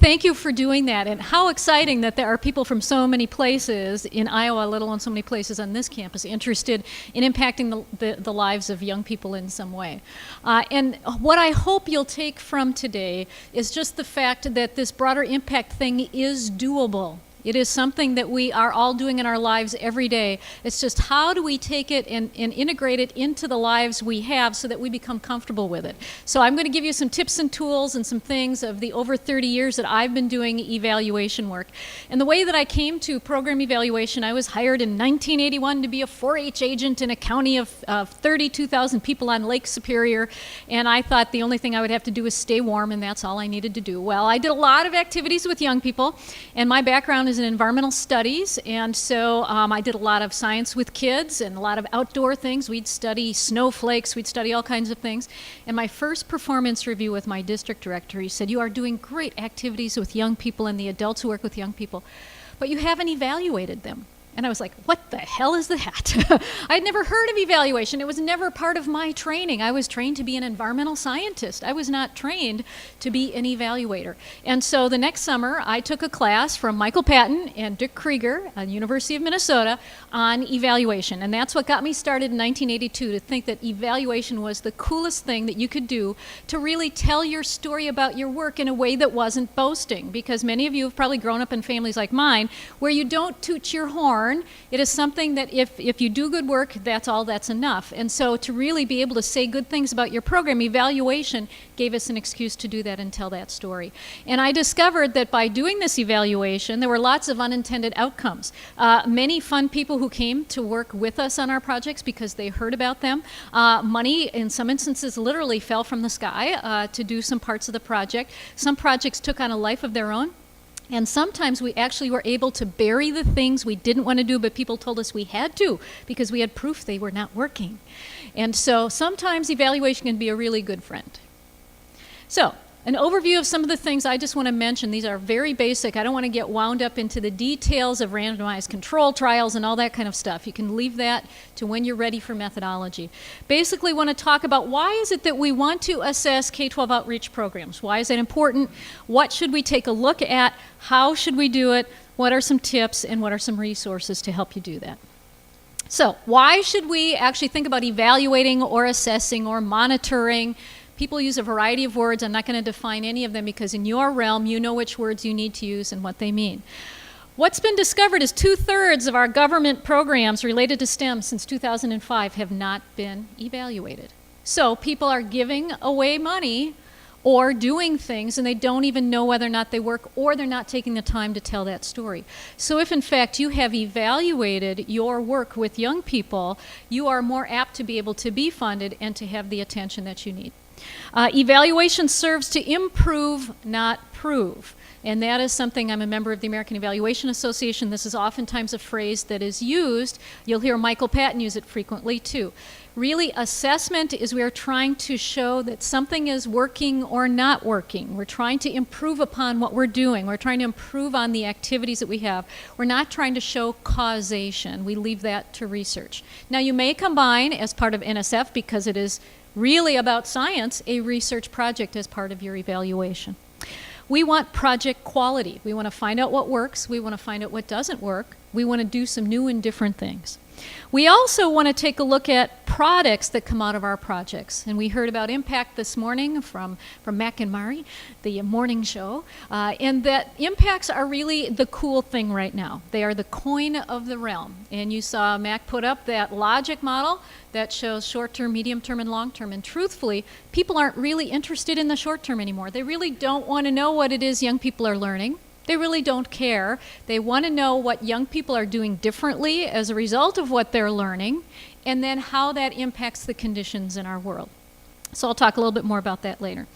thank you for doing that. And how exciting that there are people from so many places in Iowa, let alone so many places on this campus, interested in impacting the lives of young people in some way. And what I hope you'll take from today is just the fact that this broader impact thing is doable. It is something that we are all doing in our lives every day. It's just how do we take it and integrate it into the lives we have so that we become comfortable with it. So I'm going to give you some tips and tools and some things of the over 30 years that I've been doing evaluation work. And the way that I came to program evaluation, I was hired in 1981 to be a 4-H agent in a county of 32,000 people on Lake Superior. And I thought the only thing I would have to do was stay warm, and that's all I needed to do. Well, I did a lot of activities with young people, and my background is in environmental studies, and so I did a lot of science with kids and a lot of outdoor things. We'd study snowflakes, we'd study all kinds of things. And my first performance review with my district director, he said, "You are doing great activities with young people and the adults who work with young people, but you haven't evaluated them." And I was like, what the hell is that? I'd never heard of evaluation. It was never part of my training. I was trained to be an environmental scientist. I was not trained to be an evaluator. And so the next summer, I took a class from Michael Patton and Dick Krieger at the University of Minnesota on evaluation. And that's what got me started in 1982 to think that evaluation was the coolest thing that you could do to really tell your story about your work in a way that wasn't boasting. Because many of you have probably grown up in families like mine where you don't toot your horn. It is something that if you do good work, that's all that's enough. And so to really be able to say good things about your program, evaluation gave us an excuse to do that and tell that story. And I discovered that by doing this evaluation, there were lots of unintended outcomes. Many fun people who came to work with us on our projects because they heard about them. Money, in some instances, literally fell from the sky to do some parts of the project. Some projects took on a life of their own. And sometimes we actually were able to bury the things we didn't want to do, but people told us we had to because we had proof they were not working. And so sometimes evaluation can be a really good friend. So, an overview of some of the things I just want to mention. These are very basic. I don't want to get wound up into the details of randomized control trials and all that kind of stuff. You can leave that to when you're ready for methodology. Basically, want to talk about why is it that we want to assess K-12 outreach programs? Why is that important? What should we take a look at? How should we do it? What are some tips and what are some resources to help you do that? So, why should we actually think about evaluating or assessing or monitoring? People use a variety of words. I'm not going to define any of them because in your realm, you know which words you need to use and what they mean. What's been discovered is 2/3 of our government programs related to STEM since 2005 have not been evaluated. So people are giving away money or doing things and they don't even know whether or not they work, or they're not taking the time to tell that story. So if in fact you have evaluated your work with young people, you are more apt to be able to be funded and to have the attention that you need. Evaluation serves to improve, not prove. And that is something, I'm a member of the American Evaluation Association. This is oftentimes a phrase that is used. You'll hear Michael Patton use it frequently too. Really, assessment is we are trying to show that something is working or not working. We're trying to improve upon what we're doing. We're trying to improve on the activities that we have. We're not trying to show causation. We leave that to research. Now, you may combine, as part of NSF, because it is really about science, a research project as part of your evaluation. We want project quality. We want to find out what works. We want to find out what doesn't work. We want to do some new and different things. We also want to take a look at products that come out of our projects. And we heard about impact this morning from Mac and Mari, the morning show. And that impacts are really the cool thing right now. They are the coin of the realm. And you saw Mac put up that logic model that shows short-term, medium-term, and long-term. And truthfully, people aren't really interested in the short-term anymore. They really don't want to know what it is young people are learning. They really don't care. They want to know what young people are doing differently as a result of what they're learning, and then how that impacts the conditions in our world. So I'll talk a little bit more about that later.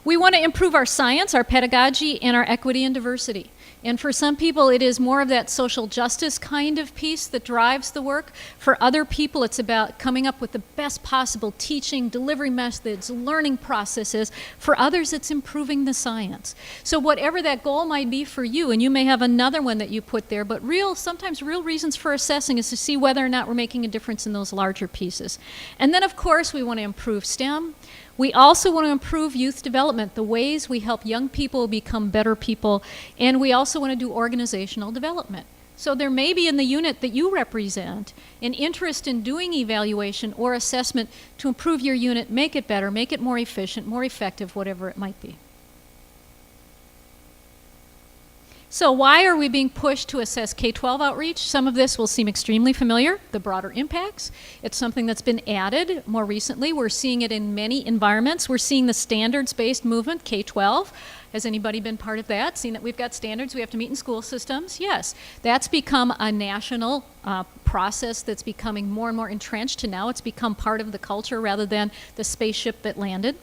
We want to improve our science, our pedagogy, and our equity and diversity. And for some people, it is more of that social justice kind of piece that drives the work. For other people, it's about coming up with the best possible teaching, delivery methods, learning processes. For others, it's improving the science. So whatever that goal might be for you, and you may have another one that you put there, but sometimes real reasons for assessing is to see whether or not we're making a difference in those larger pieces. And then, of course, we want to improve STEM. We also want to improve youth development, the ways we help young people become better people, and we also want to do organizational development. So there may be in the unit that you represent an interest in doing evaluation or assessment to improve your unit, make it better, make it more efficient, more effective, whatever it might be. So why are we being pushed to assess K-12 outreach? Some of this will seem extremely familiar, the broader impacts. It's something that's been added more recently. We're seeing it in many environments. We're seeing the standards-based movement, K-12. Has anybody been part of that? Seen that we've got standards we have to meet in school systems? Yes. That's become a national process that's becoming more and more entrenched, and now it's become part of the culture rather than the spaceship that landed.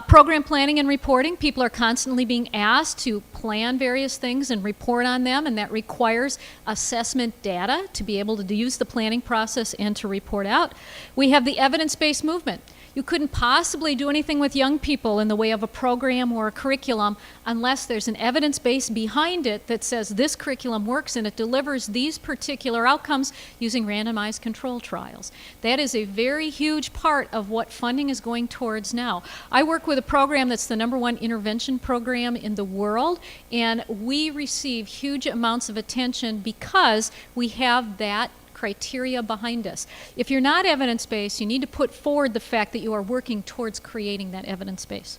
Program planning and reporting. People are constantly being asked to plan various things and report on them, and that requires assessment data to be able to use the planning process and to report out. We have the evidence-based movement. You couldn't possibly do anything with young people in the way of a program or a curriculum unless there's an evidence base behind it that says this curriculum works and it delivers these particular outcomes using randomized control trials. That is a very huge part of what funding is going towards now. I work with a program that's the #1 intervention program in the world, and we receive huge amounts of attention because we have that criteria behind us. If you're not evidence-based, you need to put forward the fact that you are working towards creating that evidence base.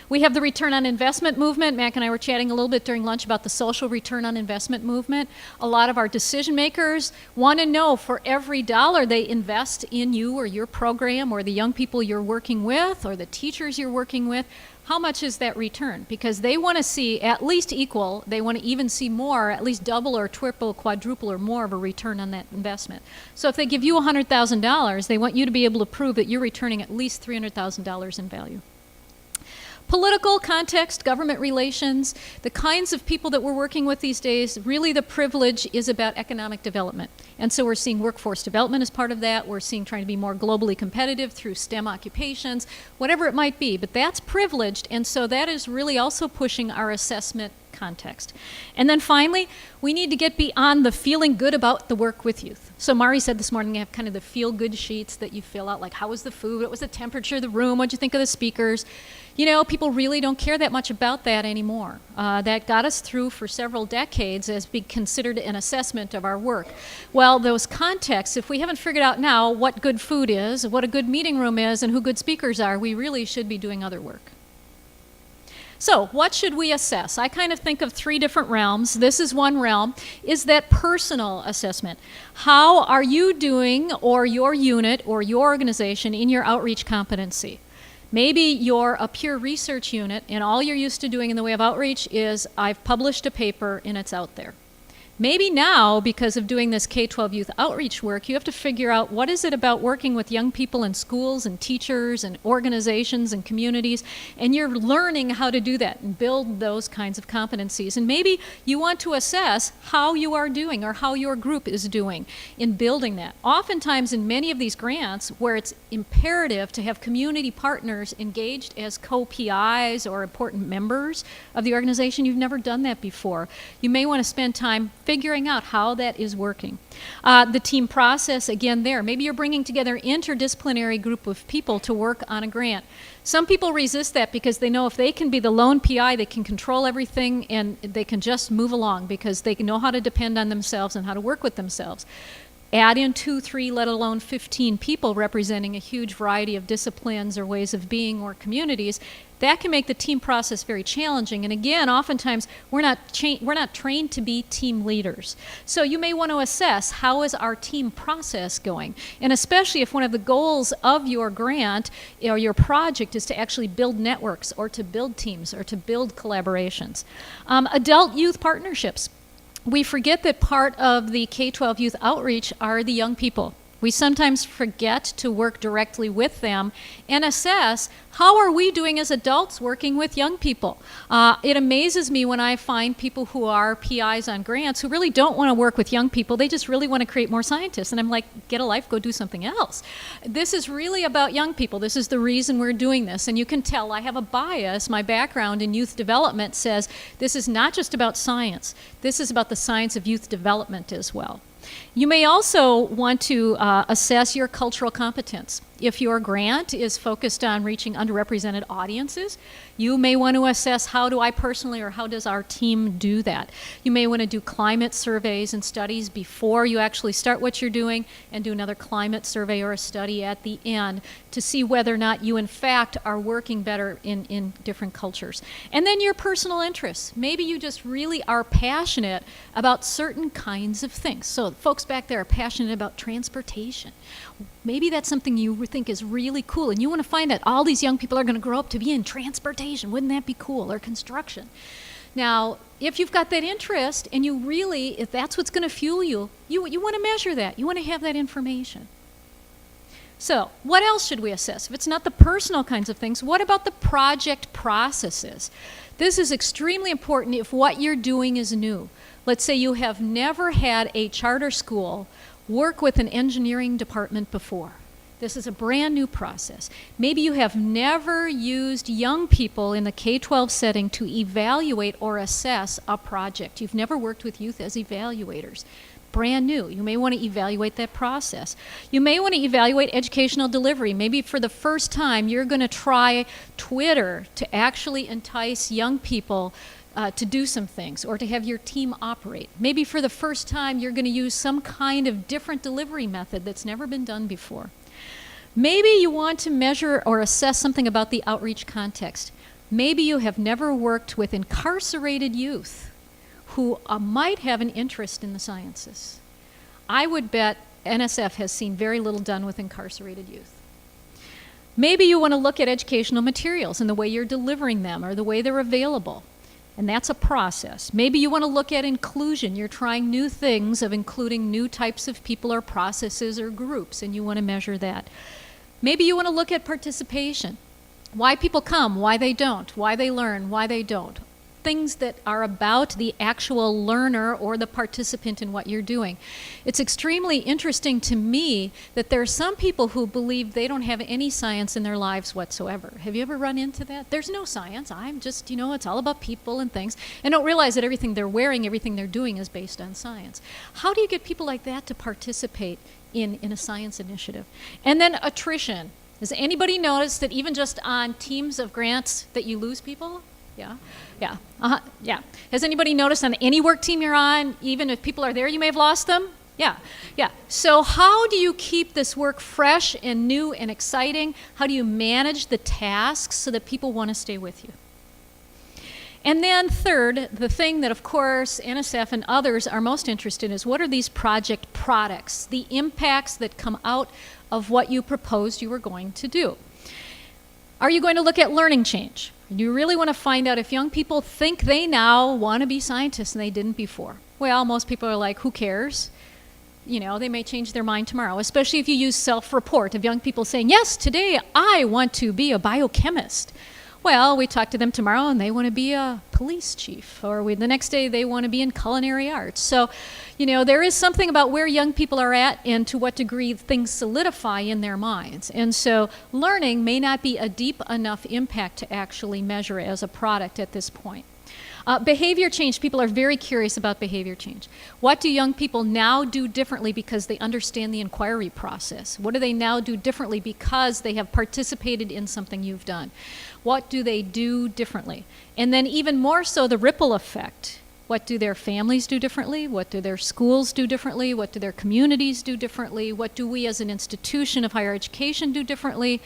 We have the return on investment movement. Mac and I were chatting a little bit during lunch about the social return on investment movement. A lot of our decision makers want to know for every dollar they invest in you or your program or the young people you're working with or the teachers you're working with, how much is that return? Because they want to see at least equal, they want to even see more, at least double or triple, quadruple or more of a return on that investment. So if they give you $100,000, they want you to be able to prove that you're returning at least $300,000 in value. Political context, government relations, the kinds of people that we're working with these days, really the privilege is about economic development. And so we're seeing workforce development as part of that. We're seeing trying to be more globally competitive through STEM occupations, whatever it might be. But that's privileged, and so that is really also pushing our assessment context. And then finally, we need to get beyond the feeling good about the work with youth. So Mari said this morning, you have kind of the feel-good sheets that you fill out, like how was the food, what was the temperature of the room, what'd you think of the speakers? You know, people really don't care that much about that anymore. That got us through for several decades as being considered an assessment of our work. Well, those contexts, if we haven't figured out now what good food is, what a good meeting room is, and who good speakers are, we really should be doing other work. So what should we assess? I kind of think of 3 different realms. This is one realm, is that personal assessment. How are you doing, or your unit or your organization, in your outreach competency? Maybe you're a pure research unit and all you're used to doing in the way of outreach is I've published a paper and it's out there. Maybe now, because of doing this K-12 youth outreach work, you have to figure out what is it about working with young people in schools and teachers and organizations and communities, and you're learning how to do that and build those kinds of competencies. And maybe you want to assess how you are doing or how your group is doing in building that. Oftentimes in many of these grants where it's imperative to have community partners engaged as co-PIs or important members of the organization, you've never done that before. You may want to spend time figuring out how that is working. The team process, again there, maybe you're bringing together an interdisciplinary group of people to work on a grant. Some people resist that because they know if they can be the lone PI, they can control everything and they can just move along because they know how to depend on themselves and how to work with themselves. Add in 2, 3, let alone 15 people representing a huge variety of disciplines or ways of being or communities, that can make the team process very challenging. And again, oftentimes we're not trained to be team leaders. So you may want to assess how is our team process going, and especially if one of the goals of your grant or your project is to actually build networks or to build teams or to build collaborations. Adult-youth partnerships. We forget that part of the K-12 youth outreach are the young people. We sometimes forget to work directly with them and assess how are we doing as adults working with young people. It amazes me when I find people who are PIs on grants who really don't want to work with young people. They just really want to create more scientists. And I'm like, get a life, go do something else. This is really about young people. This is the reason we're doing this. And you can tell I have a bias. My background in youth development says this is not just about science. This is about the science of youth development as well. You may also want to assess your cultural competence. If your grant is focused on reaching underrepresented audiences, you may want to assess how do I personally or how does our team do that. You may want to do climate surveys and studies before you actually start what you're doing, and do another climate survey or a study at the end to see whether or not you in fact are working better in different cultures. And then your personal interests. Maybe you just really are passionate about certain kinds of things. So folks back there are passionate about transportation. Maybe that's something you think is really cool, and you want to find out all these young people are going to grow up to be in transportation. Wouldn't that be cool? Or construction. Now, if you've got that interest and you really, if that's what's going to fuel you, you want to measure that. You want to have that information. So, what else should we assess? If it's not the personal kinds of things, what about the project processes? This is extremely important if what you're doing is new. Let's say you have never had a charter school work with an engineering department before. This is a brand new process. Maybe you have never used young people in the K-12 setting to evaluate or assess a project. You've never worked with youth as evaluators. Brand new. You may want to evaluate that process. You may want to evaluate educational delivery. Maybe for the first time you're going to try Twitter to actually entice young people to do some things, or to have your team operate. Maybe for the first time you're going to use some kind of different delivery method that's never been done before. Maybe you want to measure or assess something about the outreach context. Maybe you have never worked with incarcerated youth who might have an interest in the sciences. I would bet NSF has seen very little done with incarcerated youth. Maybe you want to look at educational materials and the way you're delivering them or the way they're available. And that's a process. Maybe you want to look at inclusion. You're trying new things of including new types of people or processes or groups, and you want to measure that. Maybe you want to look at participation. Why people come, why they don't, why they learn, why they don't. Things that are about the actual learner or the participant in what you're doing. It's extremely interesting to me that there are some people who believe they don't have any science in their lives whatsoever. Have you ever run into that? There's no science. I'm just, it's all about people and things. And don't realize that everything they're wearing, everything they're doing is based on science. How do you get people like that to participate in a science initiative? And then attrition. Has anybody noticed that even just on teams of grants that you lose people? Yeah. Has anybody noticed on any work team you're on, even if people are there, you may have lost them? Yeah. So how do you keep this work fresh and new and exciting? How do you manage the tasks so that people want to stay with you? And then third, the thing that of course NSF and others are most interested in is what are these project products, the impacts that come out of what you proposed you were going to do. Are you going to look at learning change? You really want to find out if young people think they now want to be scientists and they didn't before. Well, most people are like, who cares? They may change their mind tomorrow, especially if you use self-report of young people saying, yes, today I want to be a biochemist. Well, we talk to them tomorrow and they want to be a police chief, or the next day they want to be in culinary arts. So, there is something about where young people are at and to what degree things solidify in their minds. And so learning may not be a deep enough impact to actually measure as a product at this point. Behavior change, people are very curious about behavior change. What do young people now do differently because they understand the inquiry process? What do they now do differently because they have participated in something you've done? What do they do differently? And then even more so, the ripple effect. What do their families do differently? What do their schools do differently? What do their communities do differently? What do we as an institution of higher education do differently?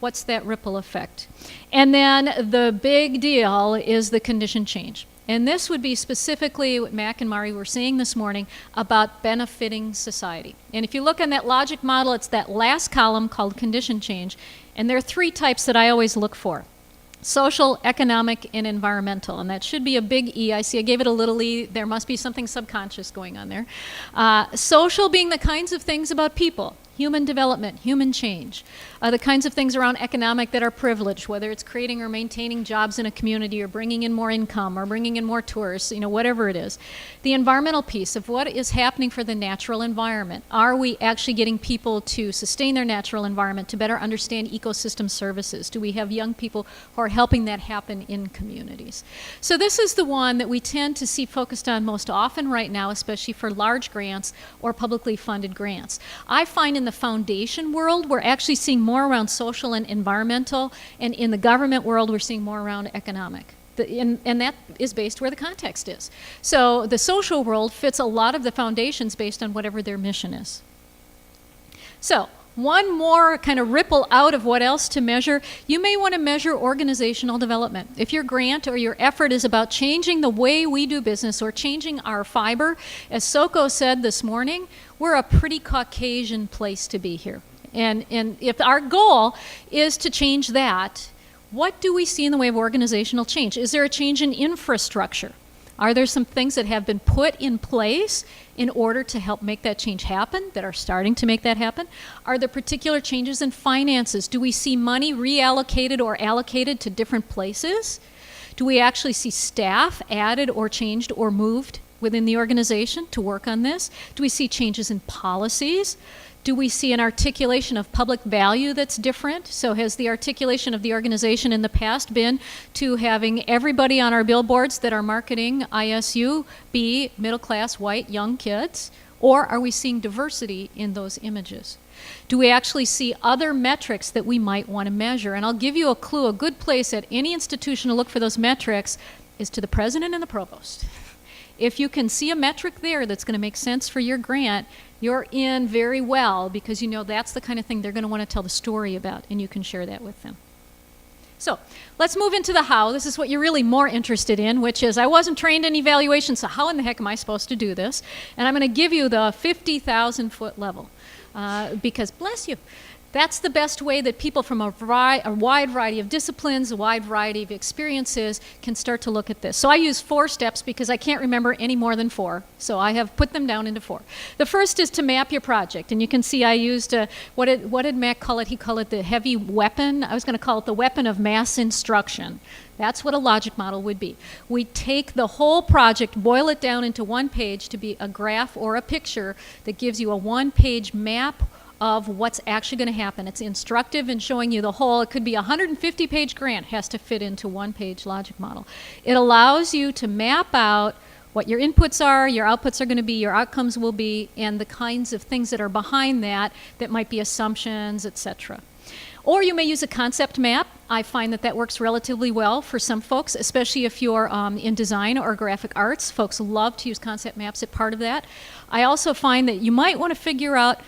What's that ripple effect? And then the big deal is the condition change. And this would be specifically what Mac and Mari were saying this morning about benefiting society. And if you look on that logic model, it's that last column called condition change. And there are three types that I always look for: social, economic, and environmental. And that should be a big E. I see I gave it a little e. There must be something subconscious going on there. Social being the kinds of things about people. Human development, human change, the kinds of things around economic that are privileged, whether it's creating or maintaining jobs in a community or bringing in more income or bringing in more tourists, whatever it is. The environmental piece of what is happening for the natural environment. Are we actually getting people to sustain their natural environment, to better understand ecosystem services? Do we have young people who are helping that happen in communities? So this is the one that we tend to see focused on most often right now, especially for large grants or publicly funded grants. I find in the foundation world, we're actually seeing more around social and environmental, and in the government world, we're seeing more around economic. And that is based where the context is. So the social world fits a lot of the foundations based on whatever their mission is. So one more kind of ripple out of what else to measure. You may want to measure organizational development. If your grant or your effort is about changing the way we do business or changing our fiber, as Soko said this morning, we're a pretty Caucasian place to be here. And if our goal is to change that, what do we see in the way of organizational change? Is there a change in infrastructure? Are there some things that have been put in place in order to help make that change happen, that are starting to make that happen? Are there particular changes in finances? Do we see money reallocated or allocated to different places? Do we actually see staff added or changed or moved within the organization to work on this? Do we see changes in policies? Do we see an articulation of public value that's different? So has the articulation of the organization in the past been to having everybody on our billboards that are marketing ISU be middle-class, white, young kids? Or are we seeing diversity in those images? Do we actually see other metrics that we might want to measure? And I'll give you a clue. A good place at any institution to look for those metrics is to the president and the provost. If you can see a metric there that's going to make sense for your grant, you're in very well, because you know that's the kind of thing they're going to want to tell the story about, and you can share that with them. So let's move into the how. This is what you're really more interested in, which is I wasn't trained in evaluation, so how in the heck am I supposed to do this? And I'm going to give you the 50,000 foot level, because bless you, that's the best way that people from a wide variety of disciplines, a wide variety of experiences can start to look at this. So I use 4 steps because I can't remember any more than 4. So I have put them down into 4. The first is to map your project. And you can see I used, what did Mac call it? He called it the heavy weapon. I was going to call it the weapon of mass instruction. That's what a logic model would be. We take the whole project, boil it down into one page to be a graph or a picture that gives you a one-page map of what's actually going to happen. It's instructive in showing you the whole. It could be a 150-page grant, has to fit into one-page logic model. It allows you to map out what your inputs are, your outputs are going to be, your outcomes will be, and the kinds of things that are behind that might be assumptions, etc. Or you may use a concept map. I find that works relatively well for some folks, especially if you're in design or graphic arts. Folks love to use concept maps as part of that. I also find that you might want to figure out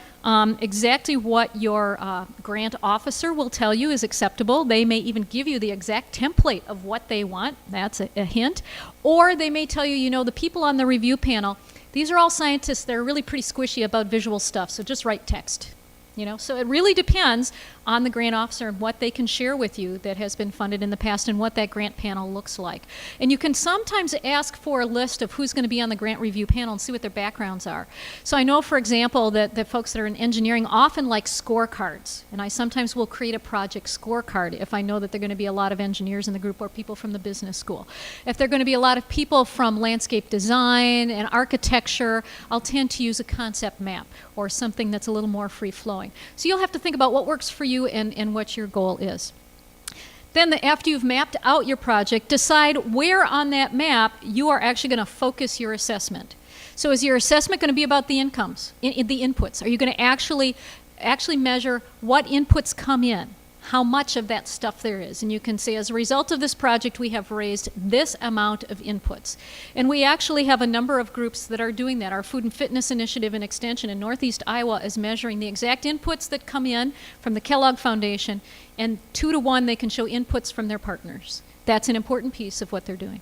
exactly what your grant officer will tell you is acceptable. They may even give you the exact template of what they want. That's a hint. Or they may tell you, you know, the people on the review panel, these are all scientists. They're really pretty squishy about visual stuff, so just write text. You know, so it really depends on the grant officer and what they can share with you that has been funded in the past and what that grant panel looks like. And you can sometimes ask for a list of who's going to be on the grant review panel and see what their backgrounds are. So I know, for example, that folks that are in engineering often like scorecards. And I sometimes will create a project scorecard if I know that there are going to be a lot of engineers in the group or people from the business school. If there are going to be a lot of people from landscape design and architecture, I'll tend to use a concept map or something that's a little more free-flowing. So you'll have to think about what works for you and what your goal is. Then after you've mapped out your project, decide where on that map you are actually going to focus your assessment. So is your assessment going to be about the incomes, the inputs? Are you going to actually measure what inputs come in? How much of that stuff there is? And you can say, as a result of this project, we have raised this amount of inputs. And we actually have a number of groups that are doing that. Our Food and Fitness Initiative and Extension in Northeast Iowa is measuring the exact inputs that come in from the Kellogg Foundation, and 2 to 1 they can show inputs from their partners. That's an important piece of what they're doing.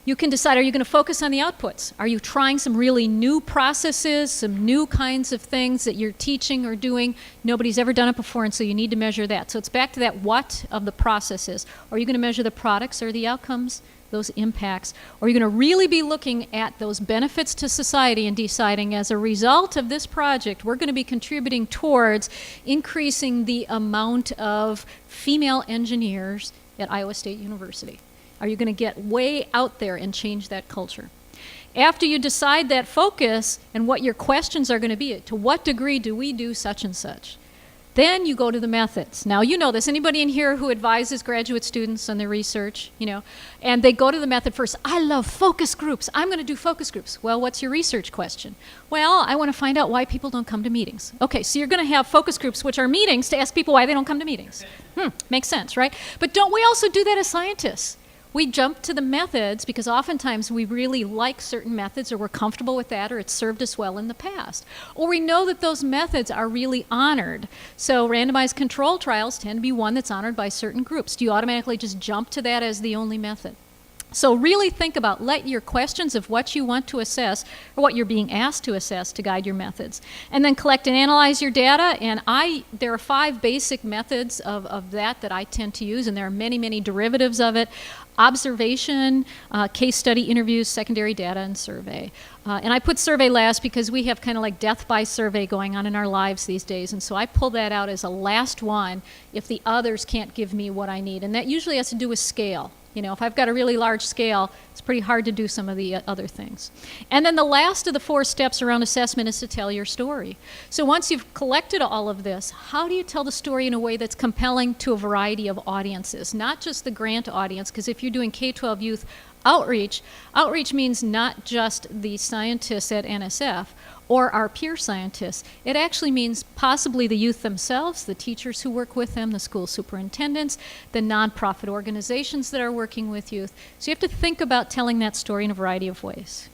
You can decide, are you going to focus on the outputs? Are you trying some really new processes, some new kinds of things that you're teaching or doing? Nobody's ever done it before, and so you need to measure that. So it's back to that what of the processes. Are you going to measure the products or the outcomes, those impacts? Or are you going to really be looking at those benefits to society and deciding, as a result of this project, we're going to be contributing towards increasing the amount of female engineers at Iowa State University? Are you going to get way out there and change that culture? After you decide that focus and what your questions are going to be, to what degree do we do such and such? Then you go to the methods. Now, you know this. Anybody in here who advises graduate students on their research, and they go to the method first. I love focus groups. I'm going to do focus groups. Well, what's your research question? Well, I want to find out why people don't come to meetings. Okay, so you're going to have focus groups, which are meetings, to ask people why they don't come to meetings. Makes sense, right? But don't we also do that as scientists? We jump to the methods because oftentimes we really like certain methods, or we're comfortable with that, or it's served us well in the past. Or we know that those methods are really honored. So randomized control trials tend to be one that's honored by certain groups. Do you automatically just jump to that as the only method? So really think about, let your questions of what you want to assess or what you're being asked to assess to guide your methods. And then collect and analyze your data. And there are 5 basic methods of that I tend to use, and there are many, many derivatives of it. Observation, case study interviews, secondary data, and survey. And I put survey last because we have kind of like death by survey going on in our lives these days. And so I pull that out as a last one if the others can't give me what I need. And that usually has to do with scale. If I've got a really large scale, it's pretty hard to do some of the other things. And then the last of the 4 steps around assessment is to tell your story. So once you've collected all of this, how do you tell the story in a way that's compelling to a variety of audiences? Not just the grant audience, because if you're doing K-12 youth outreach means not just the scientists at NSF or our peer scientists. It actually means possibly the youth themselves, the teachers who work with them, the school superintendents, the nonprofit organizations that are working with youth. So you have to think about telling that story in a variety of ways.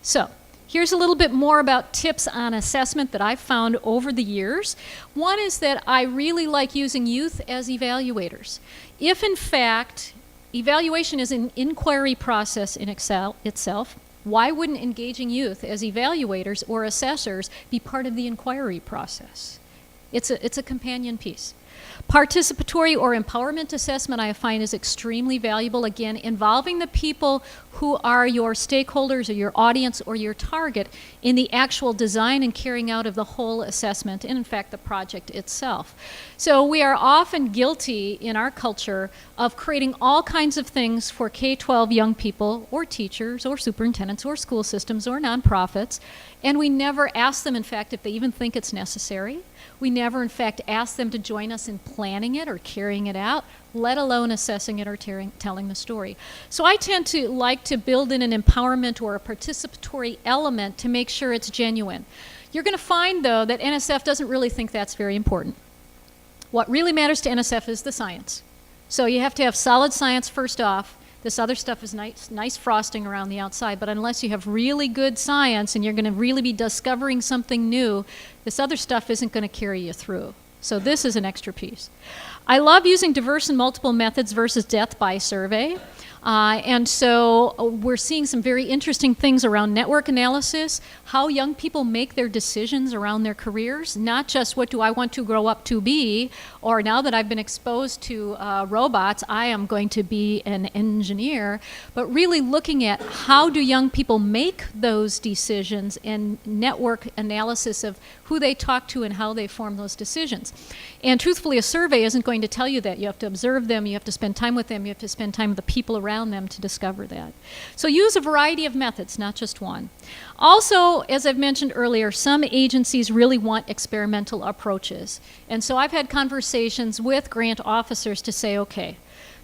So here's a little bit more about tips on assessment that I've found over the years. One is that I really like using youth as evaluators. If in fact evaluation is an inquiry process in itself, why wouldn't engaging youth as evaluators or assessors be part of the inquiry process? It's a companion piece. Participatory or empowerment assessment I find is extremely valuable, again, involving the people who are your stakeholders or your audience or your target in the actual design and carrying out of the whole assessment and, in fact, the project itself. So we are often guilty in our culture of creating all kinds of things for K-12 young people or teachers or superintendents or school systems or nonprofits, and we never ask them, in fact, if they even think it's necessary. We never, in fact, ask them to join us in planning it or carrying it out, let alone assessing it or telling the story. So I tend to like to build in an empowerment or a participatory element to make sure it's genuine. You're going to find, though, that NSF doesn't really think that's very important. What really matters to NSF is the science. So you have to have solid science first off. This other stuff is nice frosting around the outside, but unless you have really good science and you're going to really be discovering something new, this other stuff isn't going to carry you through. So this is an extra piece. I love using diverse and multiple methods versus death by survey. And so we're seeing some very interesting things around network analysis, how young people make their decisions around their careers, not just what do I want to grow up to be, or now that I've been exposed to robots, I am going to be an engineer, but really looking at how do young people make those decisions and network analysis of who they talk to and how they form those decisions. And truthfully, a survey isn't going to tell you that. You have to observe them, you have to spend time with them, you have to spend time with the people around them to discover that. So use a variety of methods, not just one. Also, as I've mentioned earlier, some agencies really want experimental approaches. And so I've had conversations with grant officers to say, okay,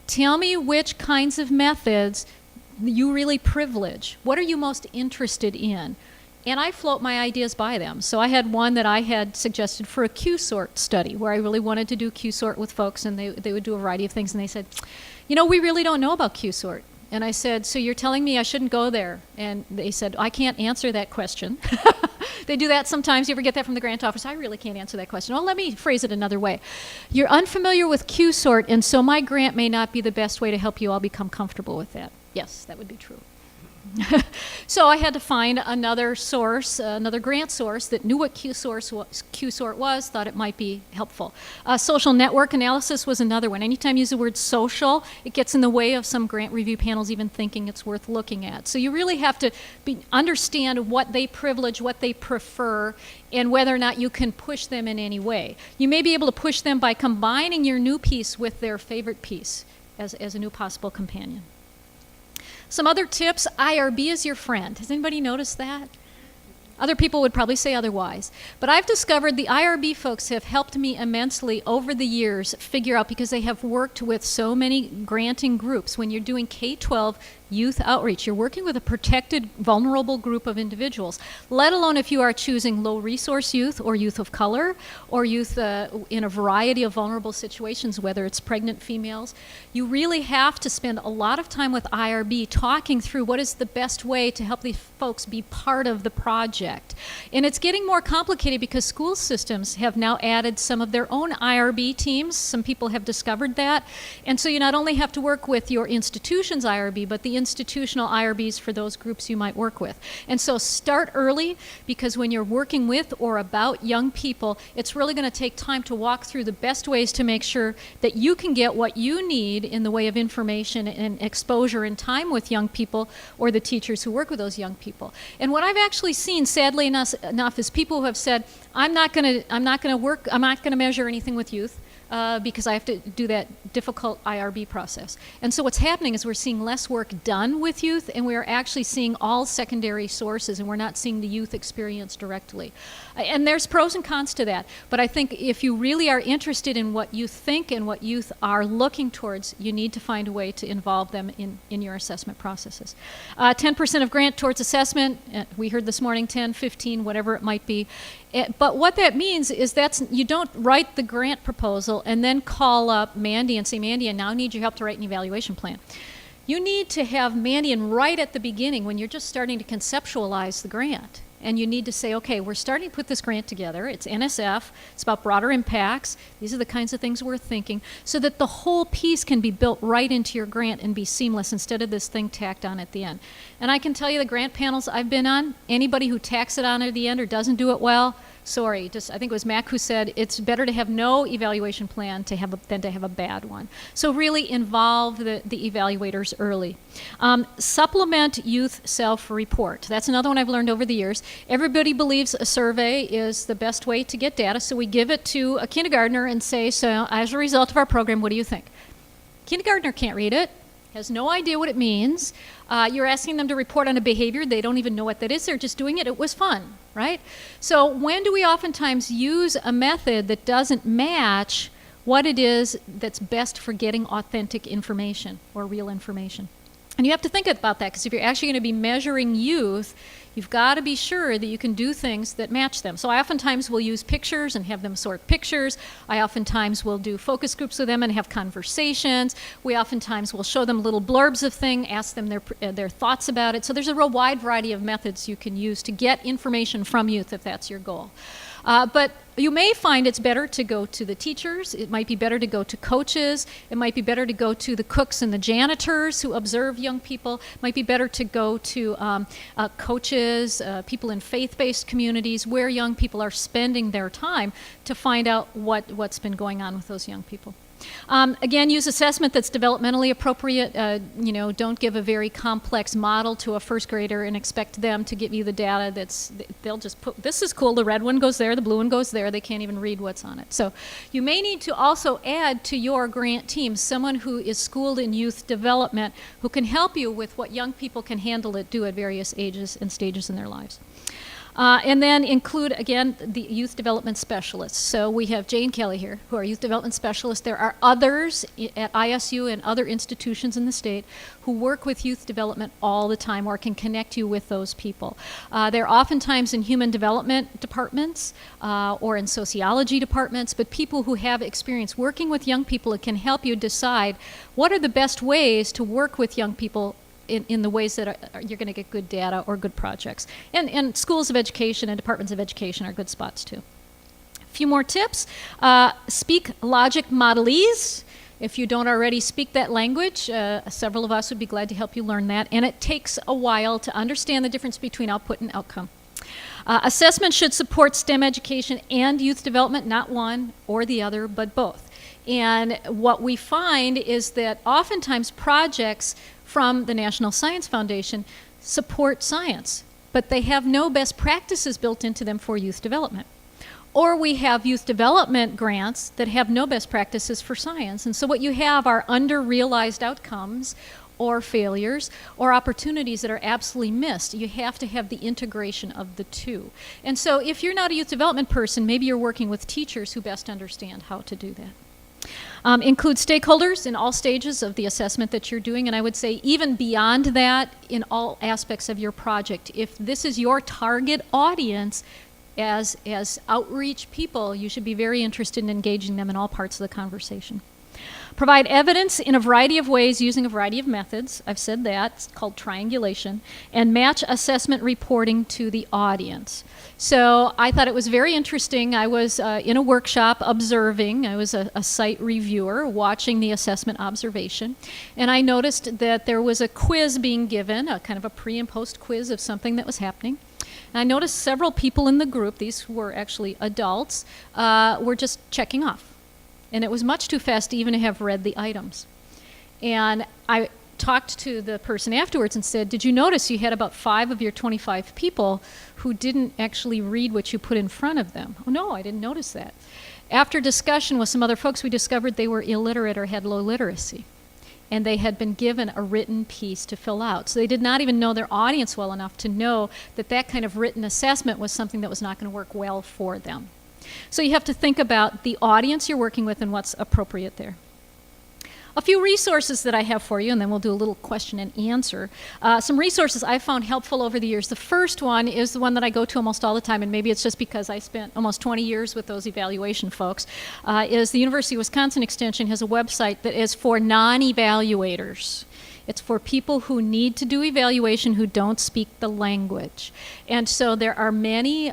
tell me which kinds of methods you really privilege. What are you most interested in? And I float my ideas by them. So I had one that I had suggested for a Q-sort study where I really wanted to do Q-sort with folks, and they would do a variety of things, and they said, you know, we really don't know about Q-sort. And I said, so you're telling me I shouldn't go there? And they said, I can't answer that question. They do that sometimes. You ever get that from the grant office? I really can't answer that question. Oh, let me phrase it another way. You're unfamiliar with Q-sort, and so my grant may not be the best way to help you all become comfortable with that. Yes, that would be true. So I had to find another source, another grant source that knew what Q-sort was, thought it might be helpful. Social network analysis was another one. Anytime you use the word social, it gets in the way of some grant review panels even thinking it's worth looking at. So you really have to understand what they privilege, what they prefer, and whether or not you can push them in any way. You may be able to push them by combining your new piece with their favorite piece as a new possible companion. Some other tips, IRB is your friend. Has anybody noticed that? Other people would probably say otherwise. But I've discovered the IRB folks have helped me immensely over the years figure out, because they have worked with so many granting groups. When you're doing K-12 youth outreach, you're working with a protected, vulnerable group of individuals, let alone if you are choosing low resource youth or youth of color or youth in a variety of vulnerable situations, whether it's pregnant females. You really have to spend a lot of time with IRB talking through what is the best way to help these folks be part of the project. And it's getting more complicated because school systems have now added some of their own IRB teams. Some people have discovered that. And so you not only have to work with your institution's IRB, but the institutional IRBs for those groups you might work with. And so start early, because when you're working with or about young people, it's really going to take time to walk through the best ways to make sure that you can get what you need in the way of information and exposure and time with young people or the teachers who work with those young people. And what I've actually seen, sadly enough, is people who have said, I'm not going to measure anything with youth. Because I have to do that difficult IRB process. And so what's happening is we're seeing less work done with youth, and we're actually seeing all secondary sources, and we're not seeing the youth experience directly. And there's pros and cons to that. But I think if you really are interested in what youth think and what youth are looking towards, you need to find a way to involve them in your assessment processes. 10% of grant towards assessment, we heard this morning 10, 15, whatever it might be. But what that means is you don't write the grant proposal and then call up Mandy and say, Mandy, I now need your help to write an evaluation plan. You need to have Mandy in right at the beginning when you're just starting to conceptualize the grant. And you need to say, okay, we're starting to put this grant together. It's NSF. It's about broader impacts. These are the kinds of things we're thinking, so that the whole piece can be built right into your grant and be seamless instead of this thing tacked on at the end. And I can tell you, the grant panels I've been on, anybody who tacks it on at the end or doesn't do it well, sorry, I think it was Mac who said it's better to have no evaluation plan than to have a bad one. So really involve the evaluators early. Supplement youth self-report. That's another one I've learned over the years. Everybody believes a survey is the best way to get data, so we give it to a kindergartner and say, so as a result of our program, what do you think? Kindergartner can't read it, has no idea what it means. You're asking them to report on a behavior. They don't even know what that is. They're just doing it. It was fun, right? So when do we oftentimes use a method that doesn't match what it is that's best for getting authentic information or real information? And you have to think about that, because if you're actually going to be measuring youth, you've got to be sure that you can do things that match them. So I oftentimes will use pictures and have them sort pictures. I oftentimes will do focus groups with them and have conversations. We oftentimes will show them little blurbs of thing, ask them their thoughts about it. So there's a real wide variety of methods you can use to get information from youth if that's your goal. But you may find it's better to go to the teachers. It might be better to go to coaches. It might be better to go to the cooks and the janitors who observe young people. It might be better to go to coaches, people in faith-based communities where young people are spending their time to find out what's been going on with those young people. Again, use assessment that's developmentally appropriate. Don't give a very complex model to a first grader and expect them to give you the data they'll just put, this is cool, the red one goes there, the blue one goes there, they can't even read what's on it. So you may need to also add to your grant team someone who is schooled in youth development who can help you with what young people can do at various ages and stages in their lives. And then include, again, the youth development specialists. So we have Jane Kelly here, who are youth development specialists. There are others at ISU and other institutions in the state who work with youth development all the time or can connect you with those people. They're oftentimes in human development departments or in sociology departments, but people who have experience working with young people can help you decide what are the best ways to work with young people in the ways that you're going to get good data or good projects. And schools of education and departments of education are good spots too. A few more tips. Speak logic modelese. If you don't already speak that language, several of us would be glad to help you learn that. And it takes a while to understand the difference between output and outcome. Assessment should support STEM education and youth development, not one or the other, but both. And what we find is that oftentimes projects from the National Science Foundation support science, but they have no best practices built into them for youth development. Or we have youth development grants that have no best practices for science. And so what you have are under-realized outcomes or failures or opportunities that are absolutely missed. You have to have the integration of the two. And so if you're not a youth development person, maybe you're working with teachers who best understand how to do that. Include stakeholders in all stages of the assessment that you're doing, and I would say even beyond that in all aspects of your project. If this is your target audience as outreach people, you should be very interested in engaging them in all parts of the conversation. Provide evidence in a variety of ways using a variety of methods. I've said that. It's called triangulation. And match assessment reporting to the audience. So I thought it was very interesting. I was in a workshop observing. I was a site reviewer watching the assessment observation. And I noticed that there was a quiz being given, a kind of a pre and post quiz of something that was happening. And I noticed several people in the group, these were actually adults, were just checking off. And it was much too fast to even have read the items. And I talked to the person afterwards and said, did you notice you had about 5 of your 25 people who didn't actually read what you put in front of them? Oh, no, I didn't notice that. After discussion with some other folks, we discovered they were illiterate or had low literacy. And they had been given a written piece to fill out. So they did not even know their audience well enough to know that that kind of written assessment was something that was not going to work well for them. So you have to think about the audience you're working with and what's appropriate there. A few resources that I have for you, and then we'll do a little question and answer. Some resources I found helpful over the years. The first one is the one that I go to almost all the time, and maybe it's just because I spent almost 20 years with those evaluation folks, is the University of Wisconsin Extension has a website that is for non-evaluators. It's for people who need to do evaluation who don't speak the language. And so there are many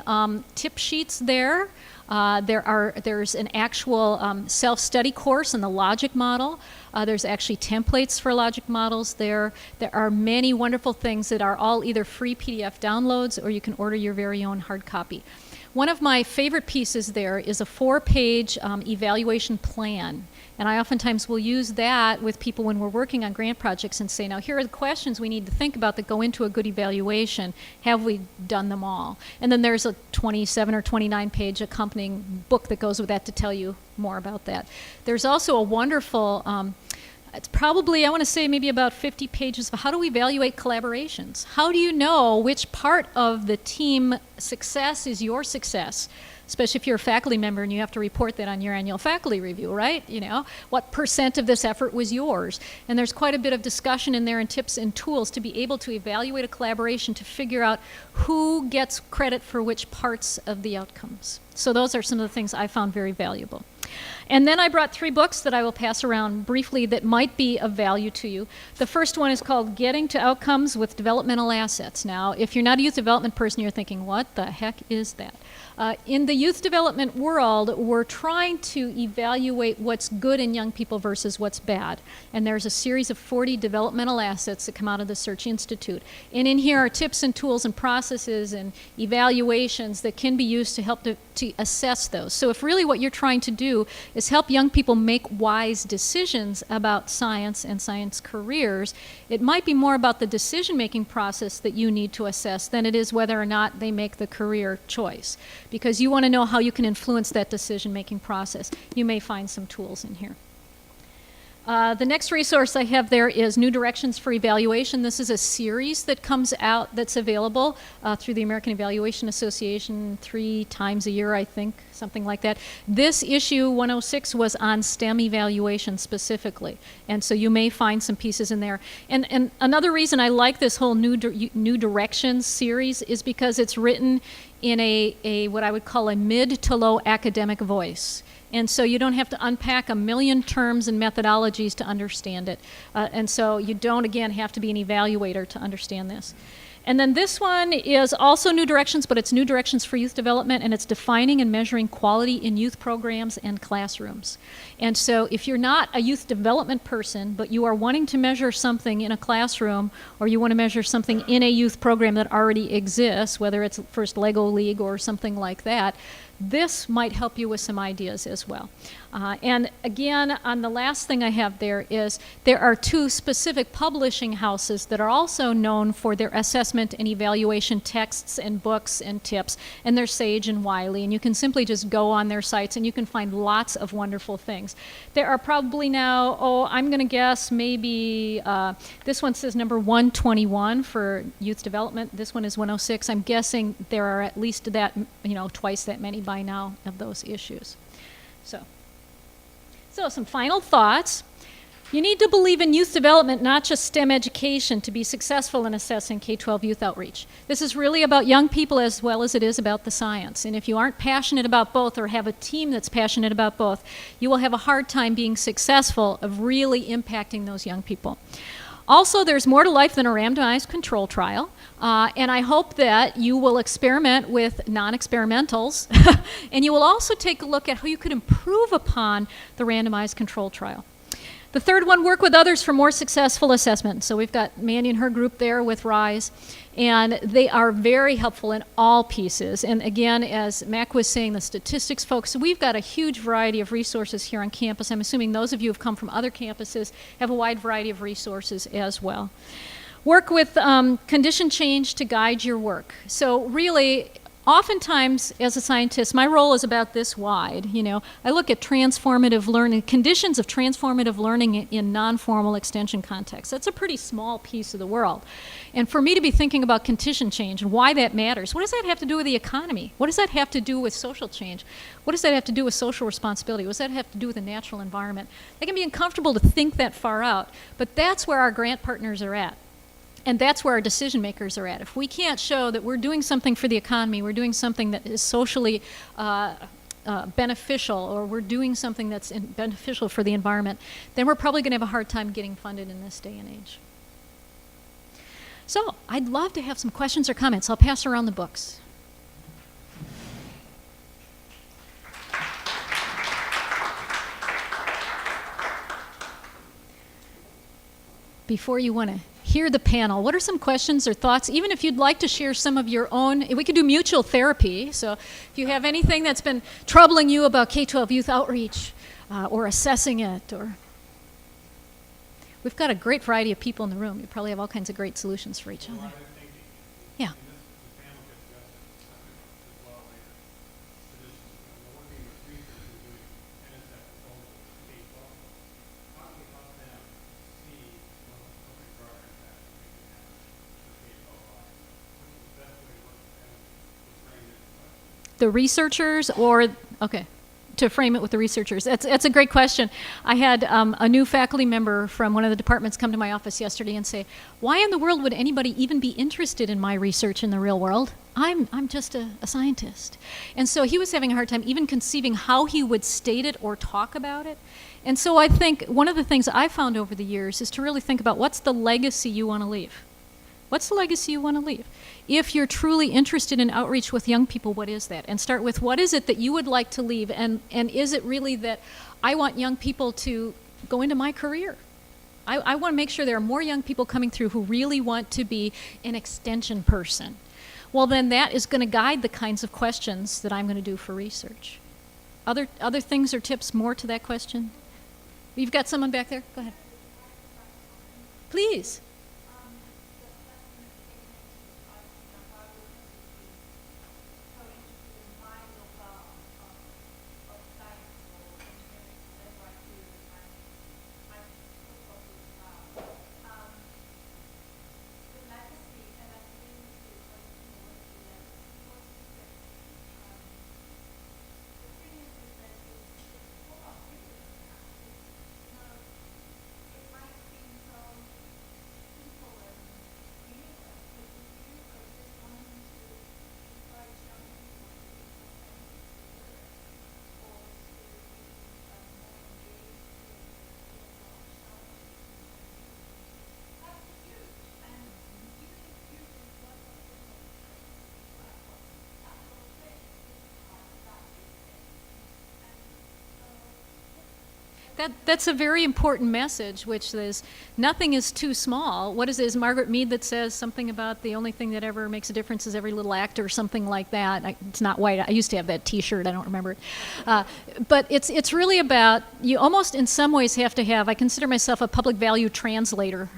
tip sheets there. There's an actual self-study course in the logic model. There's actually templates for logic models there. There are many wonderful things that are all either free PDF downloads or you can order your very own hard copy. One of my favorite pieces there is a 4-page evaluation plan. And I oftentimes will use that with people when we're working on grant projects and say, now here are the questions we need to think about that go into a good evaluation. Have we done them all? And then there's a 27 or 29 page accompanying book that goes with that to tell you more about that. There's also a wonderful, it's probably, I want to say maybe about 50 pages of how do we evaluate collaborations? How do you know which part of the team success is your success? Especially if you're a faculty member and you have to report that on your annual faculty review, right? You know, what % of this effort was yours? And there's quite a bit of discussion in there and tips and tools to be able to evaluate a collaboration to figure out who gets credit for which parts of the outcomes. So those are some of the things I found very valuable. And then I brought 3 books that I will pass around briefly that might be of value to you. The first one is called Getting to Outcomes with Developmental Assets. Now, if you're not a youth development person, you're thinking, what the heck is that? In the youth development world, we're trying to evaluate what's good in young people versus what's bad. And there's a series of 40 developmental assets that come out of the Search Institute. And in here are tips and tools and processes and evaluations that can be used to help to assess those. So if really what you're trying to do is help young people make wise decisions about science and science careers, it might be more about the decision-making process that you need to assess than it is whether or not they make the career choice. Because you want to know how you can influence that decision-making process. You may find some tools in here. The next resource I have there is New Directions for Evaluation. This is a series that comes out that's available through the American Evaluation Association 3 times a year, I think, something like that. This issue 106 was on STEM evaluation specifically, and so you may find some pieces in there. And another reason I like this whole New Directions series is because it's written in a what I would call a mid to low academic voice. And so you don't have to unpack a million terms and methodologies to understand it. And so you don't, again, have to be an evaluator to understand this. And then this one is also New Directions, but it's New Directions for Youth Development, and it's defining and measuring quality in youth programs and classrooms. And so if you're not a youth development person, but you are wanting to measure something in a classroom, or you want to measure something in a youth program that already exists, whether it's First Lego League or something like that, this might help you with some ideas as well. And again, on the last thing I have there is there are two specific publishing houses that are also known for their assessment and evaluation texts and books and tips, and they're Sage and Wiley, and you can simply just go on their sites and you can find lots of wonderful things. There are probably now, I'm going to guess maybe this one says number 121 for youth development. This one is 106. I'm guessing there are at least that, twice that many by now of those issues. So some final thoughts. You need to believe in youth development, not just STEM education, to be successful in assessing K-12 youth outreach. This is really about young people as well as it is about the science. And if you aren't passionate about both or have a team that's passionate about both, you will have a hard time being successful of really impacting those young people. Also, there's more to life than a randomized control trial, and I hope that you will experiment with non-experimentals, and you will also take a look at how you could improve upon the randomized control trial. The third one, work with others for more successful assessment. So we've got Mandy and her group there with RISE, and they are very helpful in all pieces. And again, as Mac was saying, the statistics folks, we've got a huge variety of resources here on campus. I'm assuming those of you who have come from other campuses have a wide variety of resources as well. Work with condition change to guide your work. So really, oftentimes, as a scientist, my role is about this wide. I look at transformative learning, conditions of transformative learning in non-formal extension contexts. That's a pretty small piece of the world. And for me to be thinking about condition change and why that matters, what does that have to do with the economy? What does that have to do with social change? What does that have to do with social responsibility? What does that have to do with the natural environment? It can be uncomfortable to think that far out, but that's where our grant partners are at. And that's where our decision makers are at. If we can't show that we're doing something for the economy, we're doing something that is socially beneficial, or we're doing something that's beneficial for the environment, then we're probably going to have a hard time getting funded in this day and age. So I'd love to have some questions or comments. I'll pass around the books. Before you want to hear the panel, what are some questions or thoughts, even if you'd like to share some of your own? We could do mutual therapy, so if you have anything that's been troubling you about K-12 youth outreach or assessing it, or we've got a great variety of people in the room. You probably have all kinds of great solutions for each other. Yeah. The researchers, or, okay, to frame it with the researchers. That's a great question. I had a new faculty member from one of the departments come to my office yesterday and say, why in the world would anybody even be interested in my research in the real world? I'm just a scientist. And so he was having a hard time even conceiving how he would state it or talk about it. And so I think one of the things I found over the years is to really think about what's the legacy you want to leave. What's the legacy you want to leave? If you're truly interested in outreach with young people, what is that? And start with what is it that you would like to leave? And is it really that I want young people to go into my career? I want to make sure there are more young people coming through who really want to be an extension person. Well, then that is going to guide the kinds of questions that I'm going to do for research. Other things or tips more to that question? You've got someone back there? Go ahead. Please. That's a very important message, which is nothing is too small. What is it? Is Margaret Mead that says something about the only thing that ever makes a difference is every little act, or something like that? It's not white. I used to have that T-shirt. I don't remember it. But it's really about, you almost in some ways have to have, I consider myself a public value translator.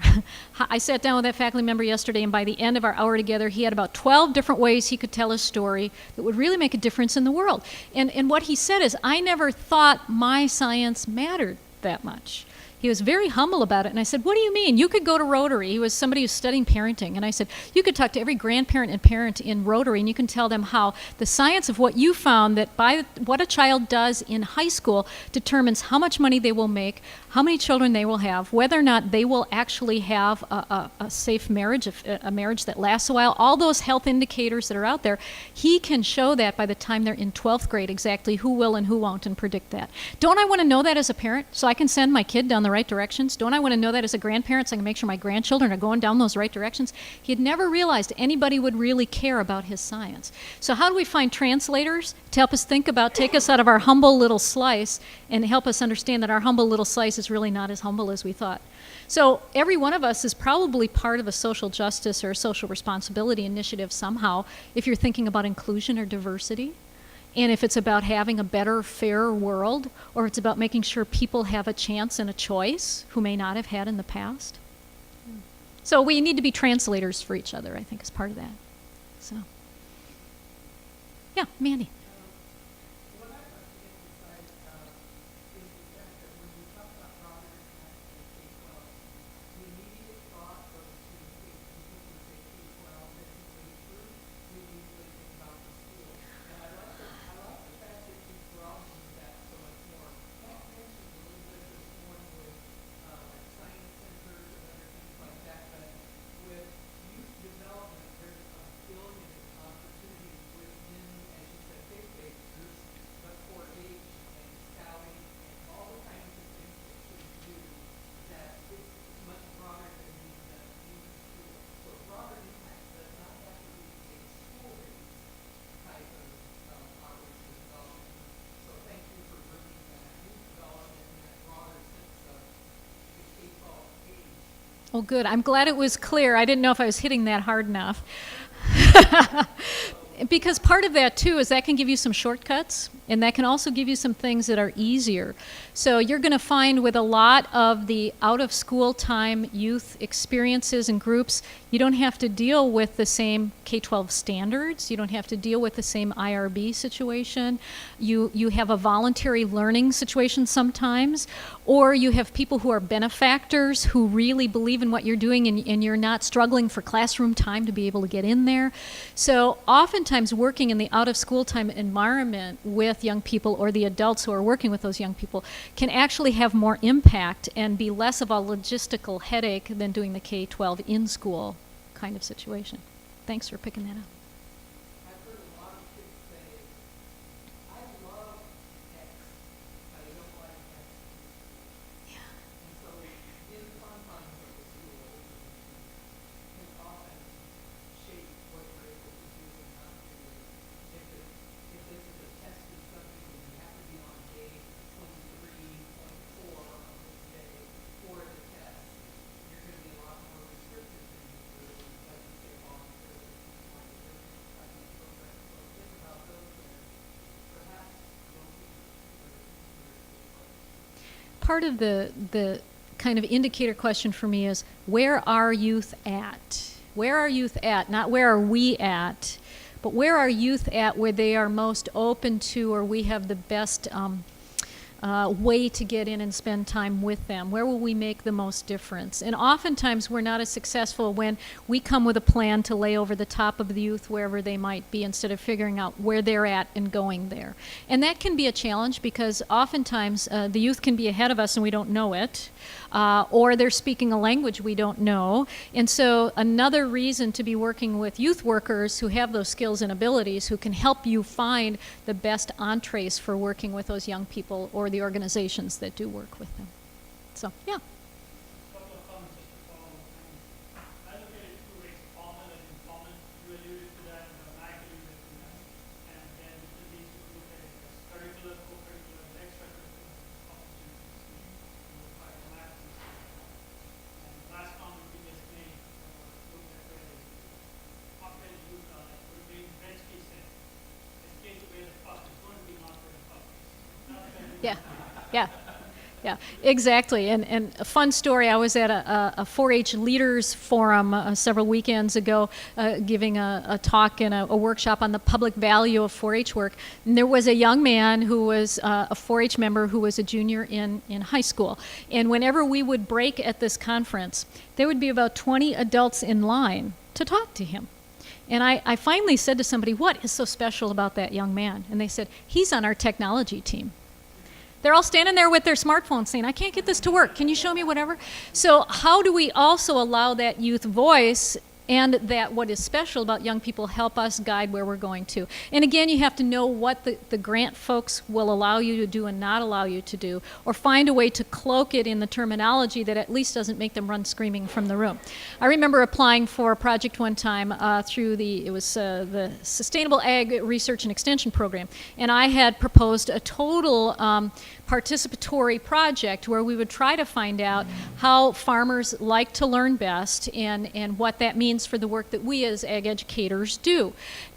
I sat down with that faculty member yesterday, and by the end of our hour together, he had about 12 different ways he could tell a story that would really make a difference in the world. And what he said is, I never thought my science mattered that much. He was very humble about it, and I said, what do you mean? You could go to Rotary. He was somebody who's studying parenting, and I said, you could talk to every grandparent and parent in Rotary, and you can tell them how the science of what you found, that by what a child does in high school determines how much money they will make, how many children they will have, whether or not they will actually have a safe marriage, a marriage that lasts a while, all those health indicators that are out there. He can show that by the time they're in 12th grade exactly who will and who won't, and predict that. Don't I want to know that as a parent so I can send my kid down the right directions? Don't I want to know that as a grandparent so I can make sure my grandchildren are going down those right directions? He had never realized anybody would really care about his science. So how do we find translators to help us think about, take us out of our humble little slice and help us understand that our humble little slice is really not as humble as we thought? So every one of us is probably part of a social justice or a social responsibility initiative somehow, if you're thinking about inclusion or diversity. And if it's about having a better, fairer world, or it's about making sure people have a chance and a choice who may not have had in the past. So we need to be translators for each other, I think, as part of that. So, yeah, Mandy. Oh, good. I'm glad it was clear. I didn't know if I was hitting that hard enough. Because part of that, too, is that can give you some shortcuts, and that can also give you some things that are easier. So you're going to find with a lot of the out-of-school time youth experiences and groups, you don't have to deal with the same K-12 standards. You don't have to deal with the same IRB situation. You have a voluntary learning situation sometimes, or you have people who are benefactors who really believe in what you're doing, and you're not struggling for classroom time to be able to get in there. So oftentimes working in the out-of-school time environment with young people, or the adults who are working with those young people, can actually have more impact and be less of a logistical headache than doing the K-12 in-school kind of situation. Thanks for picking that up. Part of the kind of indicator question for me is, where are youth at? Where are youth at? Not where are we at, but where are youth at where they are most open to, or we have the best way to get in and spend time with them? Where will we make the most difference? And oftentimes we're not as successful when we come with a plan to lay over the top of the youth wherever they might be, instead of figuring out where they're at and going there. And that can be a challenge, because oftentimes the youth can be ahead of us and we don't know it, or they're speaking a language we don't know. And so another reason to be working with youth workers who have those skills and abilities, who can help you find the best entrees for working with those young people or the organizations that do work with them. So, yeah. Yeah, yeah. Yeah, exactly. And a fun story, I was at a 4-H leaders forum several weekends ago giving a talk and a workshop on the public value of 4-H work. And there was a young man who was a 4-H member who was a junior in high school. And whenever we would break at this conference, there would be about 20 adults in line to talk to him. And I finally said to somebody, what is so special about that young man? And they said, he's on our technology team. They're all standing there with their smartphones saying, I can't get this to work. Can you show me whatever? So how do we also allow that youth voice and that what is special about young people help us guide where we're going to? And again, you have to know what the grant folks will allow you to do and not allow you to do, or find a way to cloak it in the terminology that at least doesn't make them run screaming from the room. I remember applying for a project one time through the Sustainable Ag Research and Extension Program, and I had proposed a total participatory project where we would try to find out how farmers like to learn best and what that means for the work that we as ag educators do.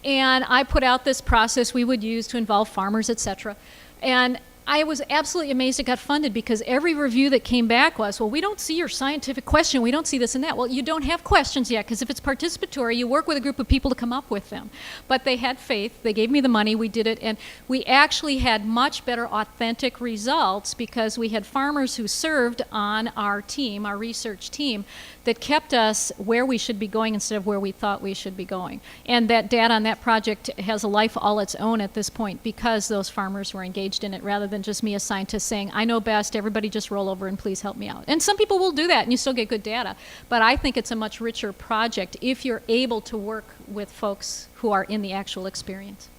And I put out this process we would use to involve farmers, etc. And I was absolutely amazed it got funded, because every review that came back was, well, we don't see your scientific question, we don't see this and that. Well, you don't have questions yet, because if it's participatory, you work with a group of people to come up with them. But they had faith, they gave me the money, we did it, and we actually had much better authentic results because we had farmers who served on our team, our research team, that kept us where we should be going instead of where we thought we should be going. And that data on that project has a life all its own at this point because those farmers were engaged in it, rather than just me as scientist saying, I know best, everybody just roll over and please help me out. And some people will do that and you still get good data. But I think it's a much richer project if you're able to work with folks who are in the actual experience.